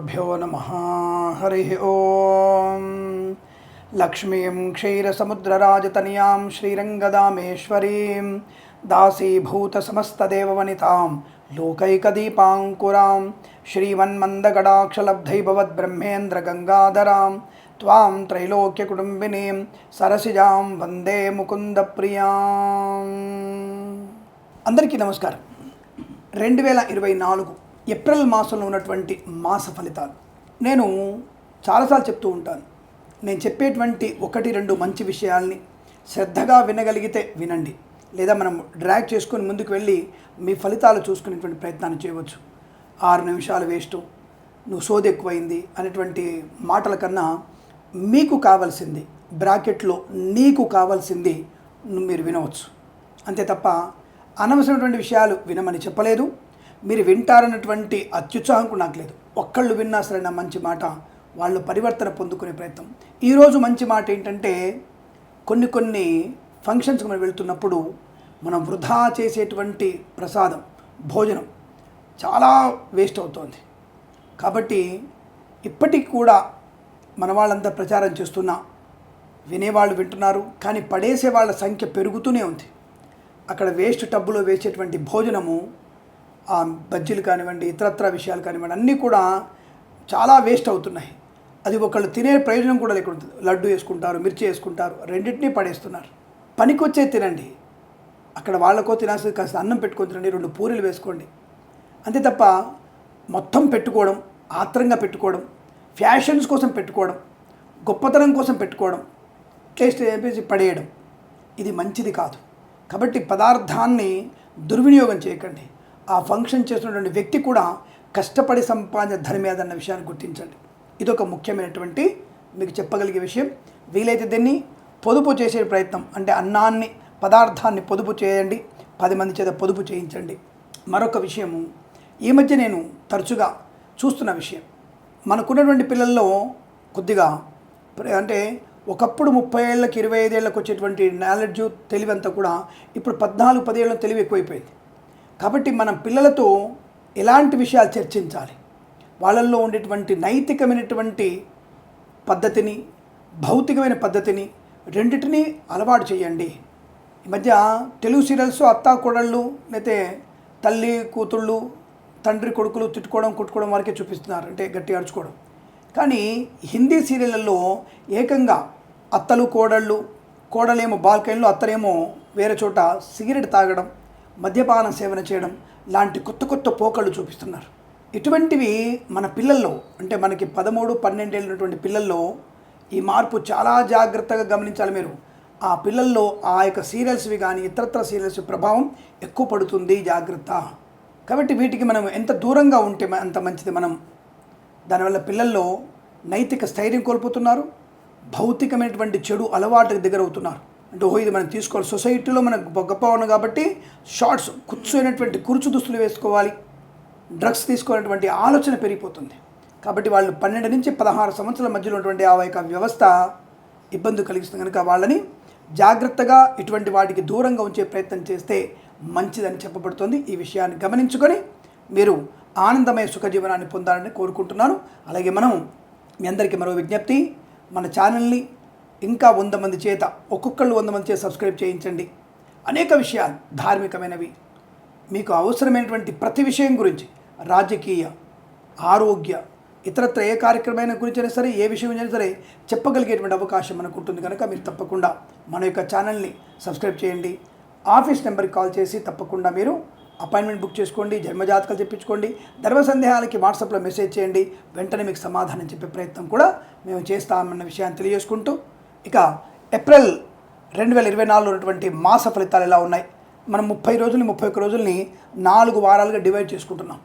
श्रीगुरुभ्यो नमः। हरि ओम। लक्ष्मीं क्षीरसमुद्रराजतनयां श्रीरङ्गदामेश्वरीं दासीभूतसमस्तदेववनितां लोकैकदीपाङ्कुरां श्रीमन्मन्दगडाक्षलब्धैभवद्ब्रह्मेन्द्रगङ्गाधरां त्वां त्रैलोक्यकुटुम्बिनीं सरसिजां वन्दे मुकुन्दप्रियाम्। అందరికీ నమస్కారం। 2024 ఏప్రిల్ మాసంలో ఉన్నటువంటి మాస ఫలితాలు నేను చాలాసార్లు చెప్తూ ఉంటాను. నేను చెప్పేటువంటి 1-2 మంచి విషయాల్ని శ్రద్ధగా వినగలిగితే వినండి, లేదా మనం డ్రాగ్ చేసుకొని ముందుకు వెళ్ళి మీ ఫలితాలు చూసుకునేటువంటి ప్రయత్నాన్ని చేయవచ్చు. 6 నిమిషాలు వేస్ట్, నువ్వు సోది ఎక్కువైంది అనేటువంటి మాటల కన్నా మీకు కావాల్సింది బ్రాకెట్లో నీకు కావాల్సింది మీరు వినవచ్చు. అంతే తప్ప అనవసరమైనటువంటి విషయాలు వినమని చెప్పలేదు. మీరు వింటారన్నటువంటి అత్యుత్సాహం నాకు లేదు. ఒక్కళ్ళు విన్నా సరే నా మంచి మాట వాళ్ళు పరివర్తన పొందుకునే ప్రయత్నం. ఈరోజు మంచి మాట ఏంటంటే, కొన్ని ఫంక్షన్స్కి మనం వెళ్తున్నప్పుడు మనం వృధా చేసేటువంటి ప్రసాదం భోజనం చాలా వేస్ట్ అవుతోంది. కాబట్టి ఇప్పటికి కూడా మన వాళ్ళంతా ప్రచారం చేస్తున్నా వినేవాళ్ళు వింటున్నారు, కానీ పడేసే వాళ్ళ సంఖ్య పెరుగుతూనే ఉంది. అక్కడ వేస్ట్ టబ్బులో వేసేటువంటి భోజనము, ఆ బజ్జీలు కానివ్వండి, ఇతరత్ర విషయాలు కానివ్వండి, అన్నీ కూడా చాలా వేస్ట్ అవుతున్నాయి. అది ఒకళ్ళు తినే ప్రయోజనం కూడా లేకుండా, లడ్డు వేసుకుంటారు, మిర్చి వేసుకుంటారు, రెండింటినీ పడేస్తున్నారు. పనికొచ్చే తినండి. అక్కడ వాళ్ళకో తినాల్సింది కాస్త అన్నం పెట్టుకొని తినండి, 2 పూరీలు వేసుకోండి. అంతే తప్ప మొత్తం పెట్టుకోవడం, ఆత్రంగా పెట్టుకోవడం, ఫ్యాషన్స్ కోసం పెట్టుకోవడం, గొప్పతనం కోసం పెట్టుకోవడం, టేస్ట్ చెప్పేసి పడేయడం, ఇది మంచిది కాదు. కాబట్టి పదార్థాన్ని దుర్వినియోగం చేయకండి. ఆ ఫంక్షన్ చేస్తున్నటువంటి వ్యక్తి కూడా కష్టపడి సంపాదించిన ధనమేదన్న విషయాన్ని గుర్తించండి. ఇదొక ముఖ్యమైనటువంటి మీకు చెప్పగలిగే విషయం. వీలైతే దీన్ని పొదుపు చేసే ప్రయత్నం, అంటే అన్నాన్ని పదార్థాన్ని పొదుపు చేయండి, 10 మంది చేత పొదుపు చేయించండి. మరొక విషయము, ఈ మధ్య నేను తరచుగా చూస్తున్న విషయం, మనకున్నటువంటి పిల్లల్లో కొద్దిగా అంటే ఒకప్పుడు 30 ఏళ్ళకి 25 ఏళ్ళకి వచ్చేటువంటి నాలెడ్జు తెలివి అంతా కూడా ఇప్పుడు 14-10 ఏళ్ళ తెలివి ఎక్కువైపోయింది. కాబట్టి మనం పిల్లలతో ఎలాంటి విషయాలు చర్చించాలి, వాళ్ళల్లో ఉండేటువంటి నైతికమైనటువంటి పద్ధతిని, భౌతికమైన పద్ధతిని రెండింటినీ అలవాటు చేయండి. ఈ మధ్య తెలుగు సీరియల్స్ అత్తా కోడళ్ళు, లేతే తల్లి కూతుళ్ళు, తండ్రి కొడుకులు తిట్టుకోవడం కొట్టుకోవడం వరకే చూపిస్తున్నారు, అంటే గట్టి అరుచుకోవడం. కానీ హిందీ సీరియళ్ళల్లో ఏకంగా అత్తలు కోడళ్ళు, కోడలేమో బాల్కనీలో, అత్తలేమో వేరే చోట సిగరెట్ తాగడం, మద్యపానం సేవన చేయడం లాంటి కొత్త పోకళ్ళు చూపిస్తున్నారు. ఇటువంటివి మన పిల్లల్లో, అంటే మనకి 13-12 ఏళ్ళు ఉన్నటువంటి పిల్లల్లో ఈ మార్పు చాలా జాగ్రత్తగా గమనించాలి మీరు. ఆ పిల్లల్లో ఆ యొక్క సీరియల్స్వి కానీ ఇతరత్ర సీరియల్స్ ప్రభావం ఎక్కువ పడుతుంది, జాగ్రత్త. కాబట్టి వీటికి మనం ఎంత దూరంగా ఉంటే అంత మంచిది. మనం దానివల్ల పిల్లల్లో నైతిక స్థైర్యం కోల్పోతున్నారు, భౌతికమైనటువంటి చెడు అలవాటుకు దగ్గర అవుతున్నారు. అంటే ఇది మనం తీసుకోవాలి, సొసైటీలో మనకు గొప్ప ఉన్నాం కాబట్టి షార్ట్స్ కుర్చైనటువంటి కుర్చు దుస్తులు వేసుకోవాలి, డ్రగ్స్ తీసుకోవాలనేటువంటి ఆలోచన పెరిగిపోతుంది. కాబట్టి వాళ్ళు 12-16 సంవత్సరాల మధ్యలో ఉన్నటువంటి ఆ యొక్క వ్యవస్థ ఇబ్బంది కలిగిస్తుంది. కనుక వాళ్ళని జాగ్రత్తగా ఇటువంటి వాటికి దూరంగా ఉంచే ప్రయత్నం చేస్తే మంచిదని చెప్పబడుతుంది. ఈ విషయాన్ని గమనించుకొని మీరు ఆనందమయ సుఖజీవనాన్ని పొందాలని కోరుకుంటున్నాను. అలాగే మనం మీ అందరికీ మరో విజ్ఞప్తి, మన ఛానల్ని ఇంకా 100 మంది చేత, ఒక్కొక్కళ్ళు 100 మంది చేత సబ్స్క్రైబ్ చేయించండి. అనేక విషయాలు ధార్మికమైనవి, మీకు అవసరమైనటువంటి ప్రతి విషయం గురించి, రాజకీయ, ఆరోగ్య, ఇతరత్ర ఏ కార్యక్రమమైన గురించైనా సరే, ఏ విషయం అయినా సరే చెప్పగలిగేటువంటి అవకాశం మనకు ఉంటుంది. కనుక మీరు తప్పకుండా మన యొక్క ఛానల్ని సబ్స్క్రైబ్ చేయండి. ఆఫీస్ నెంబర్కి కాల్ చేసి తప్పకుండా మీరు అపాయింట్మెంట్ బుక్ చేసుకోండి, జన్మజాతకాలు చెప్పించుకోండి. ధర్మ సందేహాలకి వాట్సాప్లో మెసేజ్ చేయండి, వెంటనే మీకు సమాధానం చెప్పే ప్రయత్నం కూడా మేము చేస్తామన్న విషయాన్ని తెలియజేసుకుంటూ, ఇక ఏప్రిల్ 2024లో ఉన్నటువంటి మాస ఫలితాలు ఎలా ఉన్నాయి. మనం 30 రోజుల్ని 31 రోజుల్ని 4 వారాలుగా డివైడ్ చేసుకుంటున్నాం.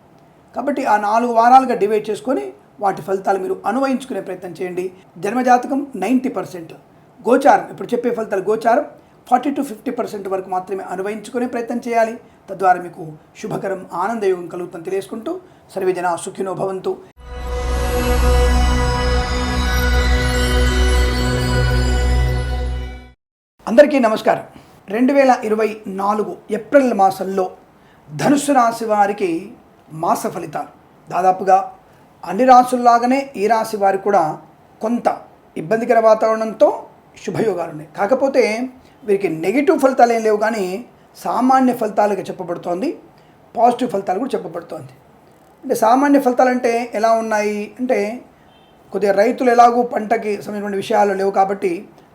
కాబట్టి ఆ 4 వారాలుగా డివైడ్ చేసుకొని వాటి ఫలితాలు మీరు అనువయించుకునే ప్రయత్నం చేయండి. జన్మజాతకం 90%, గోచారం ఇప్పుడు చెప్పే ఫలితాలు గోచారం 40-50% వరకు మాత్రమే అనువయించుకునే ప్రయత్నం చేయాలి. తద్వారా మీకు శుభకరం, ఆనందయోగం కలుగుతుందని తెలియజేసుకుంటూ, సర్వే జనా సుఖినో భవంతు. అందరికీ నమస్కారం. 2024 ఏప్రిల్ మాసంలో ధనుస్సు రాశి వారికి మాస ఫలితాలు దాదాపుగా అన్ని రాసుల్లాగానే ఈ రాశి వారికి కూడా కొంత ఇబ్బందికర వాతావరణంతో శుభయోగాలు ఉన్నాయి. కాకపోతే వీరికి నెగిటివ్ ఫలితాలు ఏం లేవు, కానీ సామాన్య ఫలితాలుగా చెప్పబడుతోంది, పాజిటివ్ ఫలితాలు కూడా చెప్పబడుతోంది. అంటే సామాన్య ఫలితాలు అంటే ఎలా ఉన్నాయి అంటే, కొద్దిగా రైతులు ఎలాగూ పంటకి సంబంధించిన విషయాలు లేవు కాబట్టి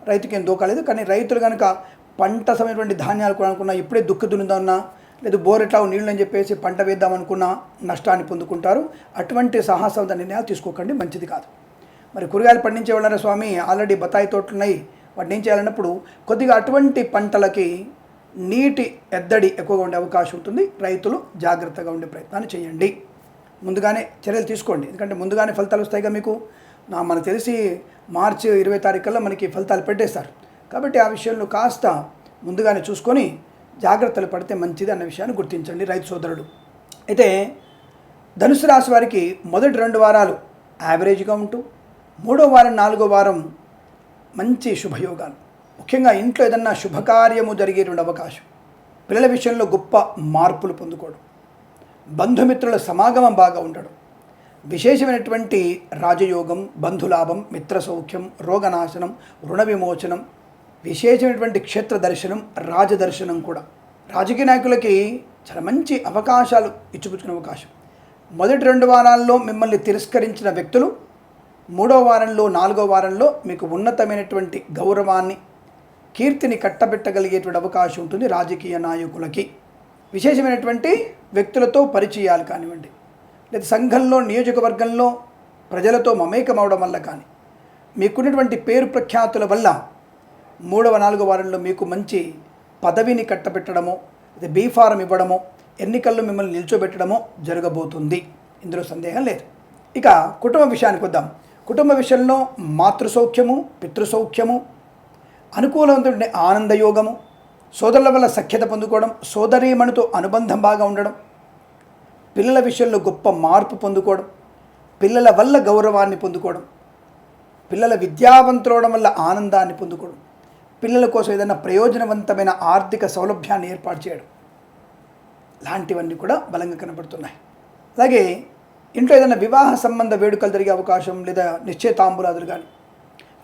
రైతుకి ఏం దోకాలేదు. కానీ రైతులు కనుక పంట సమయటువంటి ధాన్యాలు కూడా అనుకున్నా, ఇప్పుడే దుక్కు దున్నుదామన్నా లేదు బోర్ ఎట్లా నీళ్ళు అని చెప్పేసి పంట వేద్దామనుకున్నా నష్టాన్ని పొందుకుంటారు. అటువంటి సాహసవంత నిర్ణయాలు తీసుకోకండి, మంచిది కాదు. మరి కూరగాయలు పండించే వాళ్ళారా స్వామి, ఆల్రెడీ బత్తాయి తోటలు ఉన్నాయి, వాటిని ఏం చేయాలన్నప్పుడు కొద్దిగా అటువంటి పంటలకి నీటి ఎద్దడి ఎక్కువగా ఉండే అవకాశం ఉంటుంది. రైతులు జాగ్రత్తగా ఉండే ప్రయత్నాన్ని చేయండి, ముందుగానే చర్యలు తీసుకోండి. ఎందుకంటే ముందుగానే ఫలితాలు వస్తాయిగా మీకు. మనకు తెలిసి మార్చి 20 తారీఖు కల్లా మనకి ఫలితాలు పెట్టేస్తారు. కాబట్టి ఆ విషయంలో కాస్త ముందుగానే చూసుకొని జాగ్రత్తలు పడితే మంచిది అన్న విషయాన్ని గుర్తించండి రైతు సోదరుడు. అయితే ధనుసు రాశి వారికి మొదటి 2 వారాలు యావరేజ్గా ఉంటూ 3వ వారం 4వ వారం మంచి శుభయోగాలు. ముఖ్యంగా ఇంట్లో ఏదన్నా శుభకార్యము జరిగేటువంటి అవకాశం, పిల్లల విషయంలో గొప్ప మార్పులు పొందుకోవడం, బంధుమిత్రుల సమాగమం బాగా ఉండడం, విశేషమైనటువంటి రాజయోగం, బంధులాభం, మిత్ర సౌఖ్యం, రోగనాశనం, రుణ విమోచనం, విశేషమైనటువంటి క్షేత్ర దర్శనం, రాజదర్శనం కూడా. రాజకీయ నాయకులకి చాలా మంచి అవకాశాలు ఇచ్చిపుచ్చుకునే అవకాశం. మొదటి 2 వారాల్లో మిమ్మల్ని తిరస్కరించిన వ్యక్తులు 3వ వారంలో 4వ వారంలో మీకు ఉన్నతమైనటువంటి గౌరవాన్ని, కీర్తిని కట్టబెట్టగలిగేటువంటి అవకాశం ఉంటుంది. రాజకీయ నాయకులకి విశేషమైనటువంటి వ్యక్తులతో పరిచయాలు కానివ్వండి, లేదా సంఘంలో నియోజకవర్గంలో ప్రజలతో మమేకం అవడం వల్ల కానీ, మీకున్నటువంటి పేరు ప్రఖ్యాతుల వల్ల 3వ 4వ వారంలో మీకు మంచి పదవిని కట్టబెట్టడమో, లేదా బీఫారం ఇవ్వడమో, ఎన్నికల్లో మిమ్మల్ని నిల్చోబెట్టడమో జరగబోతుంది. ఇందులో సందేహం లేదు. ఇక కుటుంబ విషయానికి వద్దాం. కుటుంబ విషయంలో మాతృసౌఖ్యము, పితృసౌఖ్యము, అనుకూలమైనటువంటి ఆనందయోగము, సోదరుల వల్ల సఖ్యత పొందుకోవడం, సోదరీమణితో అనుబంధం బాగా ఉండడం, పిల్లల విషయంలో గొప్ప మార్పు పొందుకోవడం, పిల్లల వల్ల గౌరవాన్ని పొందుకోవడం, పిల్లల విద్యావంతులవడం వల్ల ఆనందాన్ని పొందుకోవడం, పిల్లల కోసం ఏదైనా ప్రయోజనవంతమైన ఆర్థిక సౌలభ్యాన్ని ఏర్పాటు చేయడం, లాంటివన్నీ కూడా బలంగా కనబడుతున్నాయి. అలాగే ఇంట్లో ఏదైనా వివాహ సంబంధ వేడుకలు జరిగే అవకాశం, లేదా నిశ్చయితాంబులాదులు కానీ,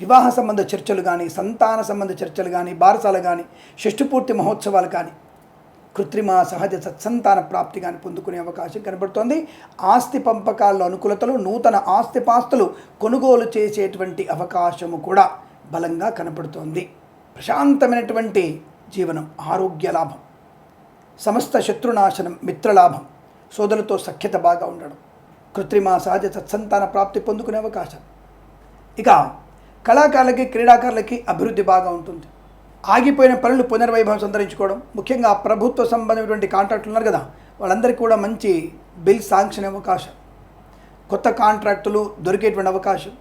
వివాహ సంబంధ చర్చలు కానీ, సంతాన సంబంధ చర్చలు కానీ, బారసాలు కానీ, షష్ఠపూర్తి మహోత్సవాలు కానీ, కృత్రిమ సహజ సత్సంతాన ప్రాప్తి కానీ పొందుకునే అవకాశం కనబడుతోంది. ఆస్తి పంపకాల్లో అనుకూలతలు, నూతన ఆస్తిపాస్తులు కొనుగోలు చేసేటువంటి అవకాశము కూడా బలంగా కనబడుతోంది. ప్రశాంతమైనటువంటి జీవనం, ఆరోగ్య లాభం, సమస్త శత్రునాశనం, మిత్రలాభం, సోదరులతో సఖ్యత బాగా ఉండడం, కృత్రిమ సహజ సత్సంతాన ప్రాప్తి పొందుకునే అవకాశం. ఇక కళాకారులకి, క్రీడాకారులకి అభివృద్ధి బాగా ఉంటుంది. ఆగిపోయిన పనులు పునర్వైభవం సంతరించుకోవడం, ముఖ్యంగా ప్రభుత్వ సంబంధమైనటువంటి కాంట్రాక్టులు ఉన్నారు కదా, వాళ్ళందరికీ కూడా మంచి బిల్ శాంక్షన్ అవకాశం, కొత్త కాంట్రాక్టులు దొరికేటువంటి అవకాశం,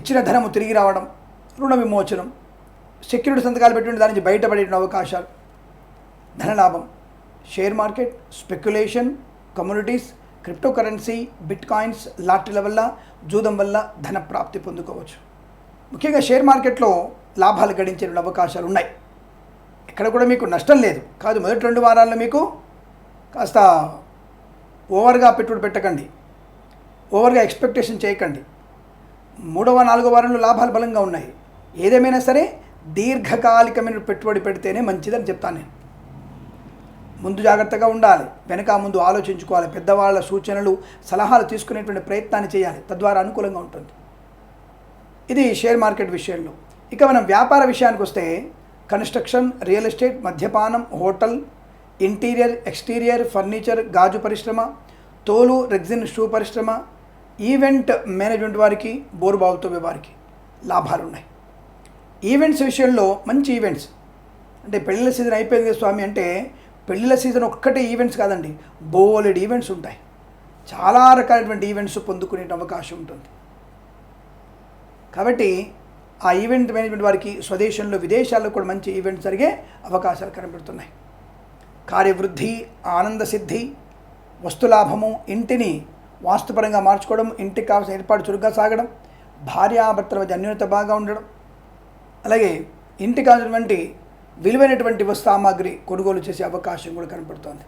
ఇచ్చిన ధనము తిరిగి రావడం, రుణ విమోచనం, సెక్యూరిటీ సంతకాలు పెట్టి దాని నుంచి బయటపడే అవకాశాలు, ధనలాభం, share market, speculation, communities, crypto currency, bitcoins, లాటరీల వల్ల, జూదం వల్ల ధన ప్రాప్తి పొందుకోవచ్చు. ముఖ్యంగా షేర్ మార్కెట్లో లాభాలు గడించే అవకాశాలు ఉన్నాయి. ఇక్కడ కూడా మీకు నష్టం లేదు కాదు. మొదటి 2 వారాల్లో మీకు కాస్త ఓవర్గా పెట్టుబడి పెట్టకండి, ఓవర్గా ఎక్స్పెక్టేషన్ చేయకండి. 3వ 4వ వారంలో లాభాలు బలంగా ఉన్నాయి. ఏదేమైనా సరే దీర్ఘకాలికమైన పెట్టుబడి పెడితేనే మంచిదని చెప్తాను నేను. ముందు జాగ్రత్తగా ఉండాలి, వెనక ముందు ఆలోచించుకోవాలి, పెద్దవాళ్ళ సూచనలు సలహాలు తీసుకునేటువంటి ప్రయత్నాన్ని చేయాలి, తద్వారా అనుకూలంగా ఉంటుంది. ఇది షేర్ మార్కెట్ విషయంలో. ఇక మనం వ్యాపార విషయానికి వస్తే కన్స్ట్రక్షన్, రియల్ ఎస్టేట్, మద్యపానం, హోటల్, ఇంటీరియర్, ఎక్స్టీరియర్, ఫర్నిచర్, గాజు పరిశ్రమ, తోలు, రెగ్జిన్ షూ పరిశ్రమ, ఈవెంట్ మేనేజ్మెంట్ వారికి, బోరుబావుతో వారికి లాభాలు ఉన్నాయి. ఈవెంట్స్ విషయంలో మంచి ఈవెంట్స్, అంటే పెళ్ళిళ్ళ సీజన్ అయిపోయింది కదా స్వామి అంటే, పెళ్ళిళ్ళ సీజన్ ఒక్కటే ఈవెంట్స్ కాదండి, బోలెడ్ ఈవెంట్స్ ఉంటాయి. చాలా రకాలైనటువంటి ఈవెంట్స్ పొందుకునే అవకాశం ఉంటుంది. కాబట్టి ఆ ఈవెంట్ మేనేజ్మెంట్ వారికి స్వదేశంలో, విదేశాల్లో కూడా మంచి ఈవెంట్స్ జరిగే అవకాశాలు కనబడుతున్నాయి. కార్యవృద్ధి, ఆనంద సిద్ధి, వస్తులాభము, ఇంటిని వాస్తుపరంగా మార్చుకోవడం, ఇంటికి కావాల్సిన ఏర్పాటు చురుగ్గా సాగడం, భార్యాభర్తల మధ్య అన్యోన్యత బాగా ఉండడం, అలాగే ఇంటికి కావాల్సినటువంటి విలువైనటువంటి వస్తు సామాగ్రి కొనుగోలు చేసే అవకాశం కూడా కనబడుతోంది.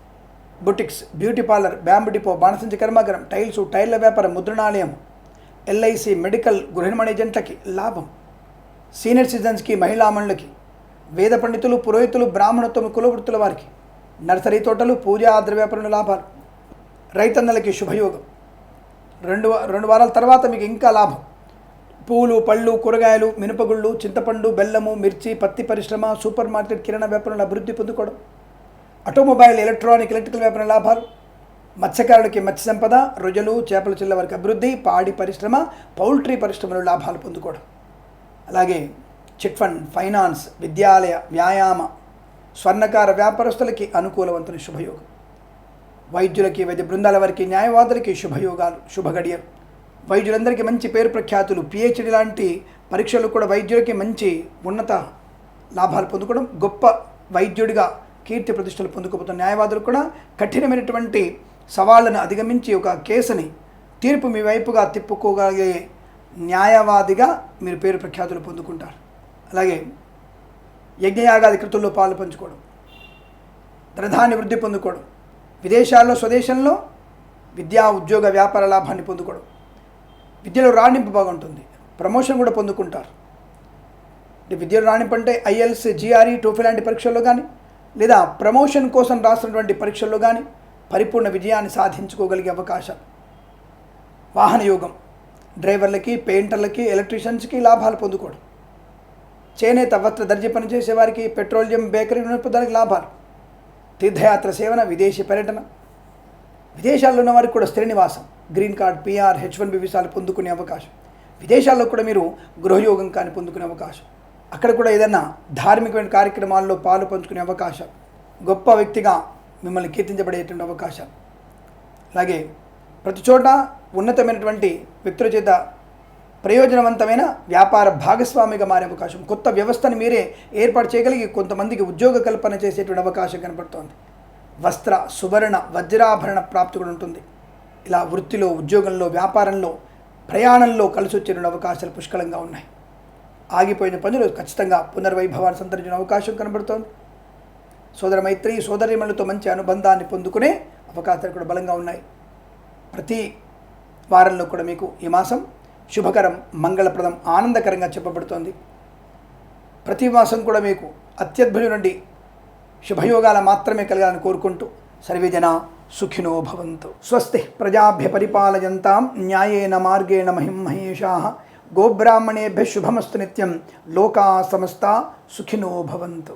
Boutiques, beauty parlour, bamboo depot, బాణసంచి కర్మాగారం, టైల్స్, టైర్ల వ్యాపారం, ముద్రణాలయం, ఎల్ఐసి, మెడికల్, గృహ నిర్మాణ ఏజెంట్లకి లాభం. సీనియర్ సిటిజన్స్కి, మహిళామణులకి, వేద పండితులు, పురోహితులు, బ్రాహ్మణోత్తమ కులవృత్తుల వారికి, నర్సరీ తోటలు, పూజా ద్రవ్యాపారుల లాభాలు. రైతన్నలకి శుభయోగం. రెండు వారాల తర్వాత మీకు ఇంకా లాభం. పూలు, పళ్ళు, కూరగాయలు, మినపగుళ్ళు, చింతపండు, బెల్లము, మిర్చి, పత్తి పరిశ్రమ, సూపర్ మార్కెట్, కిరాణా వ్యాపారంలో అభివృద్ధి పొందుకోవడం. ఆటోమొబైల్, ఎలక్ట్రానిక్, ఎలక్ట్రికల్ వ్యాపారం లాభాలు. మత్స్యకారులకి మత్స్య సంపద, రొయ్యలు, చేపల చిల్ల వారికి అభివృద్ధి. పాడి పరిశ్రమ, పౌల్ట్రీ పరిశ్రమలో లాభాలు పొందుకోవడం. అలాగే చిట్ ఫండ్, ఫైనాన్స్, విద్యాలయ, వ్యాయామ, స్వర్ణకార వ్యాపారస్తులకి అనుకూలవంతుని శుభయోగం. వైద్యులకి, వైద్య బృందాల వారికి, న్యాయవాదులకి శుభయోగాలు, శుభగడియలు. వైద్యులందరికీ మంచి పేరు ప్రఖ్యాతులు. పిహెచ్డి లాంటి పరీక్షలు కూడా వైద్యులకి మంచి ఉన్నత లాభాలు పొందుకోవడం. గొప్ప వైద్యుడిగా కీర్తి ప్రతిష్టలు పొందుకోబోతున్న న్యాయవాదులు కూడా కఠినమైనటువంటి సవాళ్లను అధిగమించి ఒక కేసుని తీర్పు మీ వైపుగా తిప్పుకోగలిగే న్యాయవాదిగా మీరు పేరు ప్రఖ్యాతులు పొందుకుంటారు. అలాగే యజ్ఞయాగాది కృతుల్లో పాలు పంచుకోవడం, ధనధాన్య వృద్ధి పొందుకోవడం, విదేశాల్లో స్వదేశంలో విద్యా, ఉద్యోగ, వ్యాపార లాభాన్ని పొందుకోవడం. విద్యలో రాణింపు బాగుంటుంది, ప్రమోషన్ కూడా పొందుకుంటారు. విద్యలో రాణింపు అంటే ఐఎల్స్, జిఆర్ఈ, టోఫెల్ లాంటి పరీక్షల్లో కానీ లేదా ప్రమోషన్ కోసం రాసినటువంటి పరీక్షల్లో కానీ పరిపూర్ణ విజయాన్ని సాధించుకోగలిగే అవకాశం. వాహన యోగం. డ్రైవర్లకి, పెయింటర్లకి, ఎలక్ట్రీషియన్స్కి లాభాలు పొందుకోవడం. చేనేత, వస్త్ర, దర్జీ పనిచేసే వారికి, పెట్రోలియం, బేకరీ నిపుణులకు లాభాలు. తీర్థయాత్ర సేవన, విదేశీ పర్యటన. విదేశాల్లో ఉన్న వారికి కూడా స్థిర నివాసం, గ్రీన్ కార్డ్, పిఆర్, H1B వీసాలు పొందుకునే అవకాశం. విదేశాల్లో కూడా మీరు గృహయోగం కానీ పొందుకునే అవకాశం. అక్కడ కూడా ఏదైనా ధార్మికమైన కార్యక్రమాల్లో పాలు పంచుకునే అవకాశం. గొప్ప వ్యక్తిగా మిమ్మల్ని కీర్తించబడేటువంటి అవకాశం. అలాగే ప్రతి చోట ఉన్నతమైనటువంటి వ్యక్తుల చేత ప్రయోజనవంతమైన వ్యాపార భాగస్వామిగా మారే అవకాశం. కొత్త వ్యవస్థను మీరే ఏర్పాటు చేయగలిగి కొంతమందికి ఉద్యోగ కల్పన చేసేటువంటి అవకాశం కనపడుతోంది. వస్త్ర, సువర్ణ, వజ్రాభరణ ప్రాప్తి కూడా ఉంటుంది. ఇలా వృత్తిలో, ఉద్యోగంలో, వ్యాపారంలో, ప్రయాణంలో కలిసి వచ్చే అవకాశాలు పుష్కలంగా ఉన్నాయి. ఆగిపోయిన పనులు ఖచ్చితంగా పునర్వైభవాన్ని సంతరించిన అవకాశం కనబడుతోంది. సోదర మైత్రి, సోదరీమణులతో మంచి అనుబంధాన్ని పొందుకునే అవకాశాలు కూడా బలంగా ఉన్నాయి. ప్రతి వారంలో కూడా మీకు ఈ మాసం శుభకరం, మంగళప్రదం, ఆనందకరంగా చెప్పబడుతోంది. ప్రతి మాసం కూడా మీకు అత్యద్భుతమైనటువంటి శుభయోగాలు మాత్రమే కలగాలని కోరుకుంటూ సర్వేజన సుఖినో భవంతు. స్వస్తి ప్రజాభ్య పరిపాలయంతాం న్యాయేన మార్గేణ మహిం మహేషాః. గోబ్రాహ్మణేభ్యः శుభమస్తు నిత్యం. లోకా సమస్తా సుఖినో భవంతు.